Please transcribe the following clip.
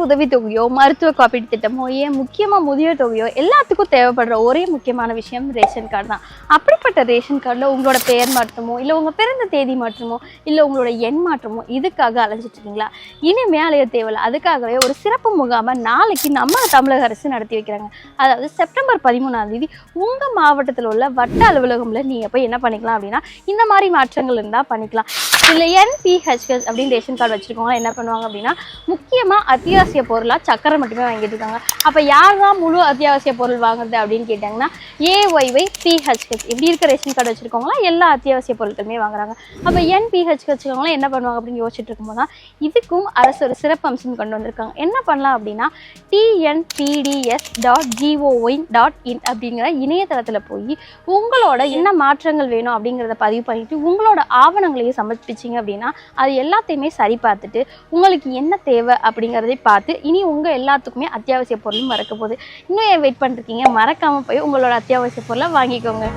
உதவித்தொகையோ, மருத்துவ காப்பீட்டு திட்டமோ, ஏன் முக்கியமா முதியோர் தொகையோ எல்லாத்துக்கும் தேவைப்படுற ஒரே முக்கியமான விஷயம் ரேஷன் கார்டு தான். அப்படிப்பட்ட ரேஷன் கார்டில் உங்களோட பெயர் மாற்றமோ, இல்லை உங்கள் பிறந்த தேதி மாற்றமோ, இல்லை உங்களோட எண் மாற்றமோ இதுக்காக அலைஞ்சிட்டு இருக்கீங்களா? இனிமே அலைய தேவையில்லை. அதுக்காகவே ஒரு சிறப்பு முகாமை நாளைக்கு நம்ம தமிழக அரசு நடத்தி வைக்கிறாங்க. அதாவது செப்டம்பர் 13 உங்கள் மாவட்டத்தில் உள்ள வட்ட அலுவலகம்ல நீங்கள் போய் என்ன பண்ணிக்கலாம் அப்படின்னா இந்த மாதிரி மாற்றங்கள் இருந்தால் பண்ணிக்கலாம். இல்லை NPHS அப்படின்னு ரேஷன் கார்டு வச்சுருக்கவங்க என்ன பண்ணுவாங்க அப்படின்னா முக்கியமாக அத்தியாவசிய பொருளாக சக்கரை மட்டுமே வாங்கிட்டு இருக்காங்க. அப்போ யார் தான் முழு அத்தியாவசிய பொருள் வாங்குறது அப்படின்னு கேட்டாங்கன்னா AYYPHH இப்படி இருக்க ரேஷன் கார்டு வச்சுருக்கவங்களாம் எல்லா அத்தியாவசிய பொருட்களுமே வாங்குறாங்க. அப்போ NPHS வச்சுருக்கவங்களாம் என்ன பண்ணுவாங்க அப்படின்னு யோசிச்சுட்டு இருக்கும்போது தான் இதுக்கும் அரசு ஒரு சிறப்பு அம்சம் கொண்டு வந்திருக்காங்க. என்ன பண்ணலாம் அப்படின்னா TNPDS.gov.in அப்படிங்கிற இணையதளத்தில் போய் உங்களோட என்ன மாற்றங்கள் வேணும் அப்படிங்கிறத பதிவு பண்ணிட்டு உங்களோட ஆவணங்களையும் சமர்ப்பிச்சிங்க அப்படின்னா அது எல்லாத்தையுமே சரி பார்த்துட்டு உங்களுக்கு என்ன தேவை அப்படிங்கிறதை பார்த்து இனி உங்கள் எல்லாத்துக்குமே அத்தியாவசிய பொருளும் மறக்க போகுது. இன்னும் ஏன் வெயிட் பண்ணிருக்கீங்க? மறக்காமல் போய் உங்களோட அத்தியாவசிய பொருளை வாங்கிக்கோங்க.